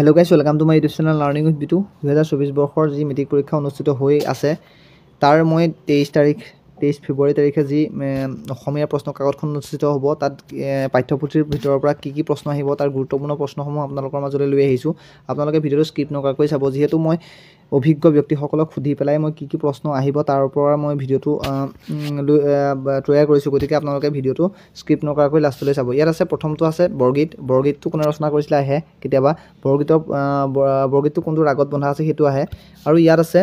Hello' guys, welcome to my YouTube channel learning with Bitu. 2024 বৰ্ষৰ যি matric পৰীক্ষা অনুষ্ঠিত হৈ আছে তাৰ মই 23 ফেব্ৰুৱাৰী তাৰিখে যি অসমীয়া প্ৰশ্ন কাকতখন অনুষ্ঠিত হ'ব তাত পাঠ্যপুথিৰ ভিতৰৰ পৰা কি প্ৰশ্ন আহিব তাৰ গুৰুত্বপূৰ্ণ প্ৰশ্নসমূহ আপোনালোকৰ মাজলৈ লৈ আহিছোঁ। আপোনালোকে ভিডিঅ'টো স্কিপ নকৰাকৈ চাব, যিহেতু মই অভিজ্ঞ ব্যক্তিসকলক সুধি পেলাই মই কি প্ৰশ্ন আহিব তাৰ পৰা মই ভিডিঅ'টো তৈয়াৰ কৰিছোঁ, গতিকে আপোনালোকে ভিডিঅ'টো স্কিপ নকৰাকৈ লাষ্টলৈ চাব। ইয়াত আছে প্ৰথমটো আছে বৰগীত। বৰগীতটো কোনে ৰচনা কৰিছিলে আহে কেতিয়াবা। বৰগীতটো কোনটো ৰাগত বন্ধা আছে সেইটো আহে। আৰু ইয়াত আছে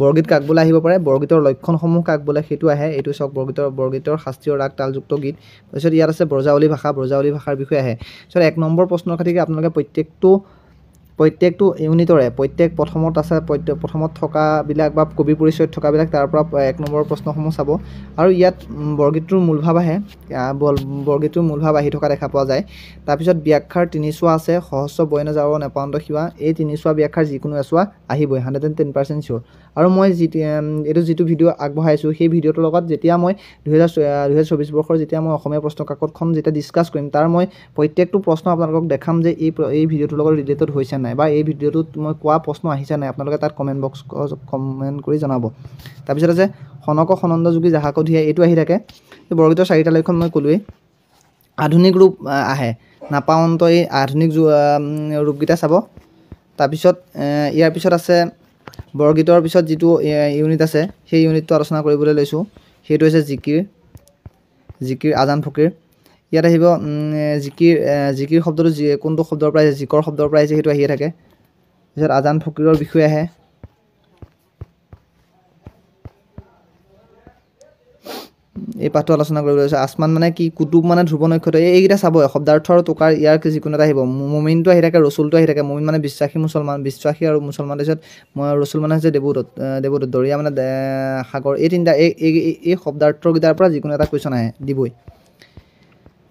বৰগীত কাক বোলে আহিব পাৰে, বৰগীতৰ লক্ষণসমূহ কাক বোলে সেইটো আহে। এইটো চাওক বৰগীতৰ শাস্ত্ৰীয় ৰাগ তালযুক্ত গীত। তাৰপিছত ইয়াত আছে ব্ৰজাৱলী ভাষাৰ বিষয়ে আহে। তাৰপিছত 1 নম্বৰ প্ৰশ্নৰ খাতিকে আপোনালোকে প্ৰত্যেকটো ইউনিটৰে প্ৰথমত থকাবিলাক বা কবি পৰিচয়ত থকাবিলাক তাৰ পৰা 1 নম্বৰ প্ৰশ্নসমূহ চাব। আৰু ইয়াত বৰগীতটোৰ মূলভাৱ আহে, বৰগীতটোৰ মূলভাৱ আহি থকা দেখা পোৱা যায়। তাৰপিছত ব্যাখ্যাৰ 3 চোৱা আছে, সহস্ৰ বয়ন যাৰ নেপান্ত শিৱা। এই 3 চোৱা ব্যাখ্যাৰ যিকোনো এচোৱা আহিবই, 110% চিয়'ৰ। আৰু মই যিটো ভিডিঅ' আগবঢ়াইছোঁ সেই ভিডিঅ'টোৰ লগত যেতিয়া মই 2024 বৰ্ষৰ যেতিয়া মই অসমীয়া প্ৰশ্ন কাকতখন যেতিয়া ডিছকাছ কৰিম তাৰ মই প্ৰত্যেকটো প্ৰশ্ন আপোনালোকক দেখাম যে এই ভিডিঅ'টোৰ লগত ৰিলেটেড হৈছে নাই বা এই ভিডিঅ'টোত মই কোৱা প্ৰশ্ন আহিছে নাই, আপোনালোকে তাত কমেণ্ট কৰি জনাব। তাৰপিছত আছে সনক সনন্দ যোগী জাহাক ধিয়াই, এইটো আহি থাকে। বৰগীতৰ 4টা লক্ষণ মই ক'লোৱেই। আধুনিক ৰূপ আহে, নাপাৱন্ত এই আধুনিক ৰূপকেইটা চাব। তাৰপিছত ইয়াৰ পিছত আছে বৰগীতৰ পিছত যিটো ইউনিট আছে সেই ইউনিটটো আলোচনা কৰিবলৈ লৈছোঁ, সেইটো হৈছে জিকিৰ আজান ফকীৰ। ইয়াত আহিব জিকিৰ শব্দটো কোনটো শব্দৰ পৰা আহিছে, জিকৰ শব্দৰ পৰা আহিছে, সেইটো আহিয়ে থাকে। তাৰপিছত আজান ফকীৰৰ বিষয়ে আহে। এই পাঠটো আলোচনা কৰিবলৈ লৈছোঁ। আসমান মানে কি, কুতুব মানে ধ্ৰুৱ নক্ষত্ৰ। এইকেইটা চাবই, শব্দাৰ্থ আৰু টোকাৰ ইয়াৰ যিকোনো এটা আহিব। মুমিনটো আহি থাকে, ৰচুলটো আহি থাকে। মুমিন মানে বিশ্বাসী আৰু মুছলমান। তাৰপিছত ৰচুল মানে হৈছে দেৱদূত, দৰিয়া মানে সাগৰ। এই তিনিটা এই শব্দাৰ্থকেইটাৰ পৰা যিকোনো এটা কুৱেশ্যন আহে, দিবই।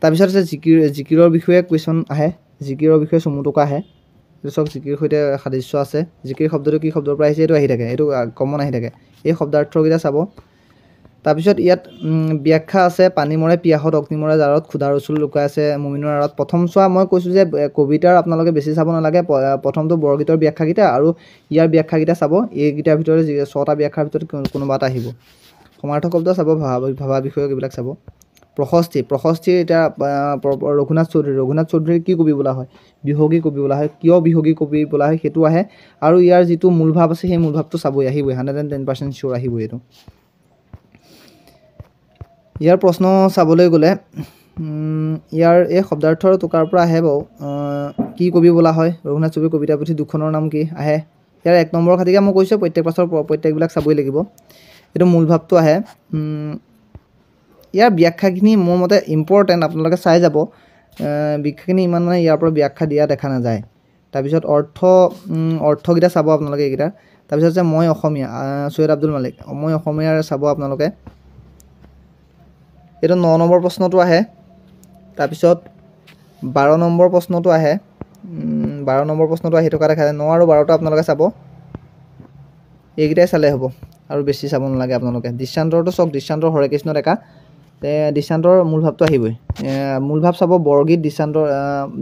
তাৰপিছত আছে জিকিৰৰ বিষয়ে কুৱেশ্যন আহে, জিকিৰৰ বিষয়ে চমু টোকা আহে। এইটো চাওক, জিকিৰ সৈতে সাদৃশ্য আছে। জিকিৰ শব্দটো কি শব্দৰ পৰা আহিছে এইটো আহি থাকে, এইটো কমন আহি থাকে। এই শব্দাৰ্থকেইটা চাব। তাৰপিছত ইয়াত ব্যাখ্যা আছে, পানী মৰে পিয়াহত, অগ্নি মৰে জাৰত, ক্ষুধা ৰচুল লুকাই আছে মুমিনৰ আঁৰত। প্ৰথম চোৱা মই কৈছোঁ যে কবিতাৰ আপোনালোকে বেছি চাব নালাগে, প্ৰথমটো বৰগীতৰ ব্যাখ্যাকেইটা আৰু ইয়াৰ ব্যাখ্যাকেইটা চাব। এইকেইটাৰ ভিতৰত 6টা ব্যাখ্যাৰ ভিতৰত কোনোবা এটা আহিব। সমাৰ্থক শব্দ চাব, ভাবা বিষয়ক এইবিলাক চাব। প্ৰশস্তি এতিয়া ৰঘুনাথ চৌধুৰীৰ কি কবি বোলা হয়, বিহগী কবি বোলা হয়। কিয় বিহগী কবি বোলা হয় সেইটো আহে। আৰু ইয়াৰ যিটো মূলভাৱ আছে সেই মূলভাৱটো চাবই, আহিবই, 110% চিয়'ৰ আহিবই এইটো। ইয়াৰ প্ৰশ্ন চাবলৈ গ'লে ইয়াৰ এই শব্দাৰ্থ আৰু টোকাৰ পৰা আহে বাৰু। কি কবি বোলা হয়, ৰঘুনাথ চৌধুৰীৰ কবিতা পুথি দুখনৰ নাম কি আহে। ইয়াৰ 1 নম্বৰ খাতিকে মই কৈছোঁ প্ৰত্যেকবিলাক চাবই লাগিব। এইটো মূলভাৱটো আহে। ইয়াৰ ব্যাখ্যাখিনি মোৰ মতে ইম্পৰ্টেণ্ট, আপোনালোকে চাই যাব। ব্যাখ্যাখিনি ইমান মানে ইয়াৰ পৰা ব্যাখ্যা দিয়া দেখা নাযায়। তাৰপিছত অৰ্থকেইটা চাব আপোনালোকে এইকেইটা। তাৰপিছত আছে মই অসমীয়া, চৈয়দ আব্দুল মালিক, মই অসমীয়াৰ চাব আপোনালোকে। এইটো 9 নম্বৰ প্ৰশ্নটো আহে। তাৰপিছত 12 নম্বৰ প্ৰশ্নটো আহে। 12 নম্বৰ প্ৰশ্নটো আহি থকা দেখা যায়। 9 আৰু 12টা আপোনালোকে চাব। এইকেইটাই চালে হ'ব আৰু বেছি চাব নালাগে আপোনালোকে। দৃষ্টান্তৰটো চাওক, দৃষ্টান্তৰ হৰে কৃষ্ণ ডেকা। দৃষ্টান্তৰ মূলভাৱটো আহিবই। মূলভাৱ চাব, বৰগীত,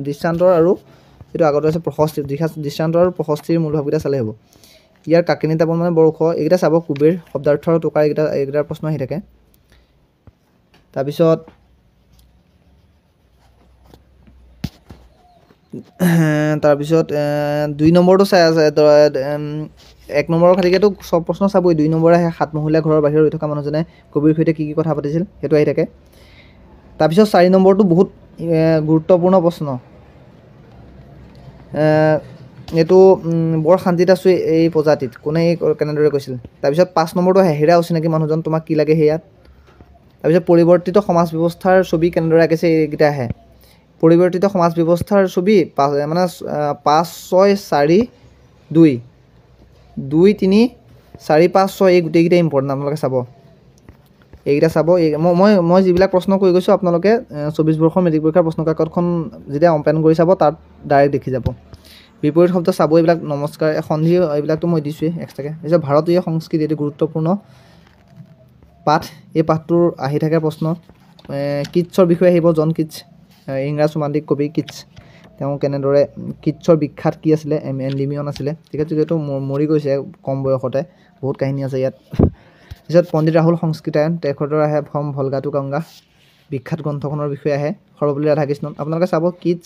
দৃষ্টান্তৰ আৰু এইটো আগতে আছে প্ৰশস্তি। দৃষ্টান্তৰ আৰু প্ৰশস্তিৰ মূলভাৱকেইটা চালে হ'ব। ইয়াৰ কাকিনী তাপন মানে বৰ ওখ, এইকেইটা চাব। কুবেৰ, শব্দাৰ্থ আৰু টোকাৰ এইকেইটাৰ প্ৰশ্ন আহি থাকে। তাৰপিছত 2 নম্বৰটো চাই আছে। 1 নম্বৰৰ খাতিকেতো চব প্ৰশ্ন চাবই। 2 নম্বৰ আহে, 7 মহলীয়া ঘৰৰ বাহিৰত ৰৈ থকা মানুহজনে কবিৰ সৈতে কি কথা পাতিছিল, সেইটো আহি থাকে। তাৰপিছত 4 নম্বৰটো বহুত গুৰুত্বপূৰ্ণ প্ৰশ্ন। এইটো বৰ শান্তিত আছোঁ এই প্ৰজাতিত, কোনে কেনেদৰে কৈছিল। তাৰপিছত 5 নম্বৰটো আহে, হেৰা অচিনাকি মানুহজন তোমাক কি লাগে সেয়াত। তাৰপিছত পৰিৱৰ্তিত সমাজ ব্যৱস্থাৰ ছবি কেনেদৰে আঁকিছে, এইকেইটা আহে। পৰিৱৰ্তিত সমাজ ব্যৱস্থাৰ ছবি মানে 5, 6, 4, 2, 3, 4, 5, 6 এই গোটেইকেইটা ইম্পৰ্টেণ্ট, আপোনালোকে চাব। এইকেইটা চাব। মই যিবিলাক প্ৰশ্ন কৈ গৈছোঁ আপোনালোকে 24 বৰ্ষৰ মেট্ৰিক পৰীক্ষাৰ প্ৰশ্ন কাকতখন যেতিয়া অম্পেন কৰি চাব তাত ডাইৰেক্ট দেখি যাব। বিপৰীত শব্দ চাব, এইবিলাক নমস্কাৰ, সন্ধি, এইবিলাকতো মই দিছোঁৱেই এক্সট্ৰাকৈ। তাৰপিছত ভাৰতীয় সংস্কৃতি, এইটো গুৰুত্বপূৰ্ণ পাঠ। এই পাঠটোৰ আহি থাকে প্ৰশ্ন। কিটছৰ বিষয়ে আহিব, জন কিটছ, ইংৰাজ ৰোমান্টিক কবি কিটছ। তেওঁ কেনেদৰে কিটছৰ বিখ্যাত কি আছিলে এণ্ডিমিয়ন আছিলে ঠিক আছে যিহেতু মৰি গৈছে কম বয়সতে বহুত কাহিনী আছে ইয়াত পিছত পণ্ডিত ৰাহুল সংস্কৃতায়ন তেখেতৰ আহে ফৰ্ম ভলগাটো গংগা বিখ্যাত গ্ৰন্থখনৰ বিষয়ে আহে সৰ্বপল্লী ৰাধাকৃষ্ণন আপোনালোকে চাব কিটছ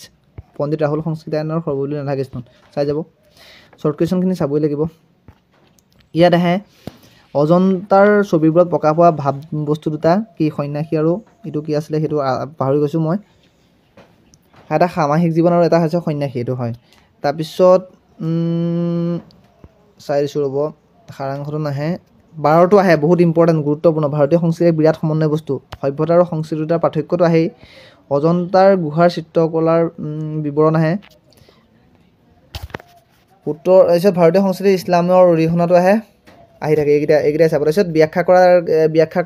পণ্ডিত ৰাহুল সংস্কৃতায়নৰ সৰ্বপল্লী ৰাধাকৃষ্ণন চাই যাব শ্বৰ্ট কুৱেশ্যনখিনি চাবই লাগিব ইয়াত আহে অজন্তাৰ ছবিবোৰত প্ৰকাশ পোৱা ভাৱ বস্তু দুটা কি সন্যাসী আৰু এইটো কি আছিলে সেইটো পাহৰি গৈছোঁ মই এটা সামাজিক জীৱন আৰু এটা হৈছে সন্যাসী এইটো হয় তাৰপিছত চাই দিছোঁ ৰ'ব সাৰাংশটো নাহে 12টো আহে বহুত ইম্পৰ্টেণ্ট গুৰুত্বপূৰ্ণ ভাৰতীয় সংস্কৃতিৰ বিৰাট সমন্বয় বস্তু সভ্যতা আৰু সংস্কৃতিৰ পাৰ্থক্যটো আহেই অজন্তাৰ গুহাৰ চিত্ৰকলাৰ বিৱৰণ আহে উত্তৰ তাৰপিছত ভাৰতীয় সংস্কৃতি ইছলামৰ অৰিহণাটো আহি থাকে এইকেইটাই চাব তাৰপিছত ব্যাখ্যা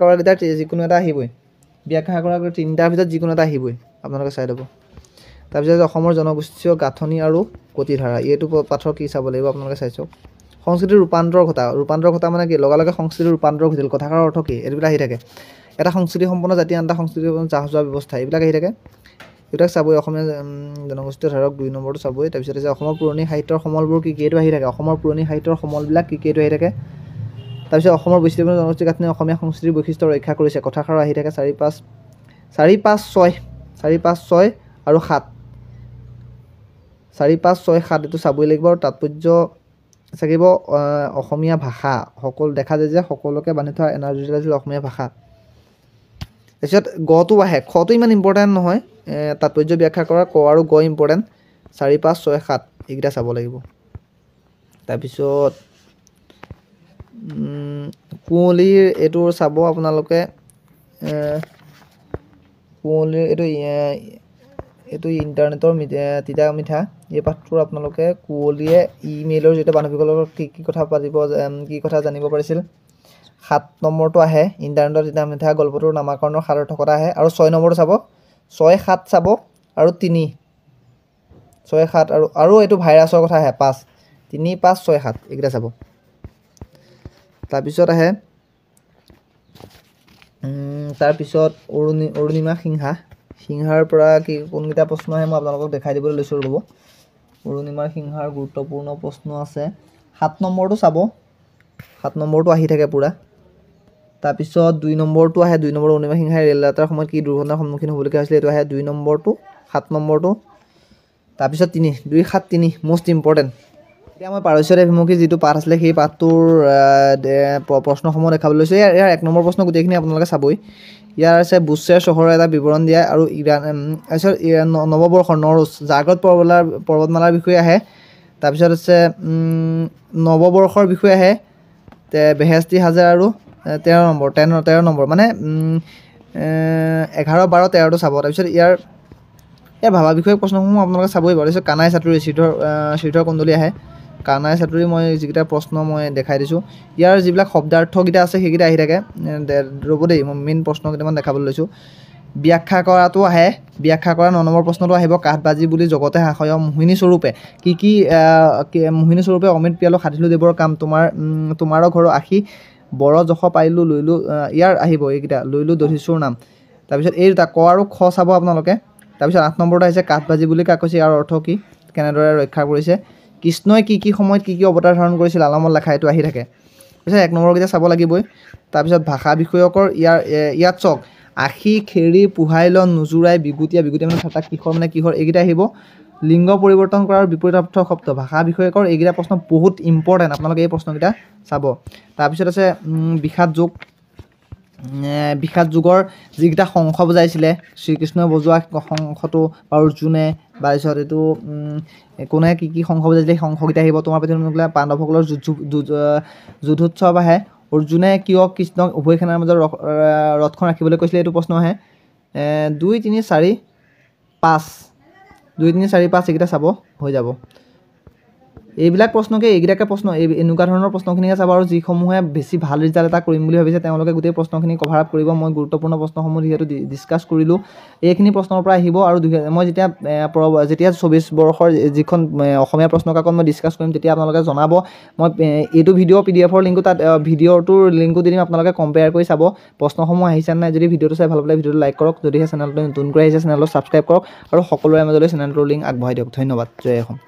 কৰাৰকেইটাৰ যিকোনো এটা আহিবই ব্যাখ্যা কৰা 3টাৰ ভিতৰত যিকোনো এটা আহিবই আপোনালোকে চাই ল'ব তাৰপিছত অসমৰ জনগোষ্ঠীয় গাঁথনি আৰু গতিধাৰা এইটো পাঠৰ কি চাব লাগিব আপোনালোকে চাই চাওক সংস্কৃতিৰ ৰূপান্তৰ ঘটা মানে কি লগে সংস্কৃতিৰ ৰূপান্তৰ ঘটিল কথাষাৰৰ অৰ্থ কি এইবিলাক আহি থাকে এটা সংস্কৃতি সম্পন্ন জাতি আন এটা সংস্কৃতি চাহ যোৱা ব্যৱস্থা এইবিলাক আহি থাকে এইবিলাক চাবই অসমীয়া জনগোষ্ঠীয় ধাৰক 2 নম্বৰটো চাবই তাৰপিছত আছে অসমৰ পুৰণি সাহিত্যৰ সমলবোৰ কি এইটো আহি থাকে অসমৰ পুৰণি সাহিত্যৰ সমলবিলাক কি এইটো আহি থাকে তাৰপিছত অসমৰ বৈচিত্ৰ্যপূৰ্ণ জনগোষ্ঠী গাঁথনি অসমীয়া সংস্কৃতিৰ বৈশিষ্ট্য ৰক্ষা কৰিছে কথাষাৰ আহি থাকে 4 5 6 আৰু 7 4 5 6 7 এইটো চাবই লাগিব আৰু তাৎপৰ্য থাকিব অসমীয়া ভাষা সকলো দেখা যায় যে সকলোকে বান্ধি থোৱা এনাৰ্জি আছিল অসমীয়া ভাষা তাৰপিছত গটো আহে খটো ইমান ইম্পৰ্টেণ্ট নহয় তাৎপৰ্য ব্যাখ্যা কৰা ক আৰু গ ইম্পৰ্টেণ্ট 4 5 6 7 এইকেইটা চাব লাগিব তাৰপিছত কুঁৱলীৰ এইটো চাব আপোনালোকে কুঁৱলীৰ এইটো ইণ্টাৰনেটৰ তিতা মিঠা এই পাঠটোৰ আপোনালোকে কুঁৱলীয়ে ইমেইলৰ জৰিয়তে বান্ধৱীসকলৰ লগত কি কথা পাতিব কি কথা জানিব পাৰিছিল 7 নম্বৰটো আহে ইণ্টাৰনেটৰ তিতা মিঠা গল্পটোৰ নামাকৰণৰ সাৰ্থকতা আহে আৰু 6 নম্বৰটো চাব 6 7 চাব আৰু 3 6 7 আৰু এইটো ভাইৰাছৰ কথা আহে 5 3 5 6 7 এইকেইটা চাব তাৰপিছত আহে তাৰপিছত অৰুণিমা সিংহাৰ পৰা কি কোনকেইটা প্ৰশ্ন আহে মই আপোনালোকক দেখাই দিবলৈ লৈছোঁ ৰ'ব অৰুণিমা সিংহাৰ গুৰুত্বপূৰ্ণ প্ৰশ্ন আছে 7 নম্বৰটো চাব 7 নম্বৰটো আহি থাকে পুৰা তাৰপিছত 2 নম্বৰটো আহে 2 নম্বৰ অৰুণিমা সিংহাই ৰেল যাত্ৰাৰ সময়ত কি দুৰ্ঘটনাৰ সন্মুখীন হ'বলগীয়া হৈছিলে এইটো আহে 2 নম্বৰটো 7 নম্বৰটো তাৰপিছত 3 2 7 3 মষ্ট ইম্পৰ্টেণ্ট এতিয়া মই পাৰস্যৰ অভিমুখী যিটো পাঠ আছিলে সেই পাঠটোৰ প্ৰশ্নসমূহ দেখাবলৈ লৈছোঁ ইয়াৰ 1 নম্বৰ প্ৰশ্ন গোটেইখিনি আপোনালোকে চাবই ইয়াৰ আছে বুশ্বেৰ চহৰৰ এটা বিৱৰণ দিয়া আৰু ইৰাণ তাৰপিছত নৱবৰ্ষৰ নৰোজ জাগ্ৰত পৰ্বতমালাৰ বিষয়ে আহে তাৰপিছত আছে নৱবৰ্ষৰ বিষয়ে আহে বেহেস্তি হাজাৰ আৰু 13 নম্বৰ মানে 11 12 13টো চাব তাৰপিছত ইয়াৰ ভাবা বিষয়ক প্ৰশ্নসমূহ আপোনালোকে চাবই বাৰু তাৰপিছত কানাই চাতুৰী শ্ৰীধৰ কুণ্ডলী আহে কানাই চাতুৰী মই যিকেইটা প্ৰশ্ন মই দেখাই দিছোঁ ইয়াৰ যিবিলাক শব্দাৰ্থকেইটা আছে সেইকেইটা আহি থাকে ৰ'ব দেই মই মেইন প্ৰশ্ন কেইটামান দেখাবলৈ লৈছোঁ ব্যাখ্যা কৰাটো আহে ব্যাখ্যা কৰা 9 নম্বৰ প্ৰশ্নটো আহিব কাঠবাজি বুলি জগতে হাসয় মোহিনী স্বৰূপে কি মোহিনী স্বৰূপে অমৃত পিয়ালো সাধিলো দেৱৰ কাম তোমাৰো ঘৰৰ আশী বৰ যশ পাইলোঁ লৈলোঁ ইয়াৰ আহিব এইকেইটা লৈলোঁ দধিচুৰ নাম তাৰপিছত এই দুটা ক আৰু খ চাব আপোনালোকে তাৰপিছত 8 নম্বৰটো আহিছে কাঠবাজি বুলি কাক কৈছে ইয়াৰ অৰ্থ কি কেনেদৰে ৰক্ষা কৰিছে কৃষ্ণই কি সময়ত কি অৱতাৰ ধাৰণ কৰিছিল আলামত লেখা এইটো আহি থাকে তাৰপিছত 1 নম্বৰকেইটা চাব লাগিবই তাৰপিছত ভাষা বিষয়কৰ ইয়াত চাওক আশী খেৰি পোহাই ল নুজুৰাই বিগুতীয়া মানে ঠাট্টা কিহৰ এইকেইটা আহিব লিংগ পৰিৱৰ্তন কৰাৰ বিপৰীতাৰ্থ শব্দ ভাষা বিষয়কৰ এইকেইটা প্ৰশ্ন বহুত ইম্পৰ্টেণ্ট আপোনালোকে এই প্ৰশ্নকেইটা চাব তাৰপিছত আছে বিষাদ যুগৰ যিকেইটা শংখ বজাইছিলে শ্ৰীকৃষ্ণই বজোৱা শংখটো বা অৰ্জুনে তাৰপিছত এইটো কোনে কি শংখ বজাইছিলে সেই শংখকেইটা আহিব তোমাৰ প্ৰতি পাণ্ডৱসকলৰ যুদ্ধোৎসৱ আহে অৰ্জুনে কিয় কৃষ্ণক উভয় সেনাৰ মাজত ৰথখন ৰাখিবলৈ কৈছিলে এইটো প্ৰশ্ন আহে 2 3 4 5 এইকেইটা চাব হৈ যাব এইবিলাক প্ৰশ্নকে এইকেইটাকে প্ৰশ্ন এনেকুৱা ধৰণৰ প্ৰশ্নখিনিকে চাব আৰু যিসমূহে বেছি ভাল ৰিজাল্ট এটা কৰিম বুলি ভাবিছে তেওঁলোকে গোটেই প্ৰশ্নখিনি কভাৰ আপ কৰিব মই গুৰুত্বপূৰ্ণ প্ৰশ্নসমূহ যিহেতু ডিছকাছ কৰিলোঁ এইখিনি প্ৰশ্নৰ পৰা আহিব আৰু মই যেতিয়া 24 বৰ্ষৰ যিখন অসমীয়া প্ৰশ্ন কাকত মই ডিছকাছ কৰিম তেতিয়া আপোনালোকে জনাব মই এইটো ভিডিঅ' PDF-ৰ লিংকটো তাত ভিডিঅ'টোৰ লিংকটো দি দিম আপোনালোকে কম্পেয়াৰ কৰি চাব প্ৰশ্নসমূহ আহিছে নাই যদি ভিডিঅ'টো চাই ভাল পালে ভিডিঅ'টো লাইক কৰক যদিহে চেনেলটো নতুনকৈ আহিছে চেনেলটো ছাবস্ক্ৰাইব কৰক আৰু সকলোৰে মাজলৈ চেনেলটোৰ লিংক আগবঢ়াই দিয়ক ধন্যবাদ জয় অসম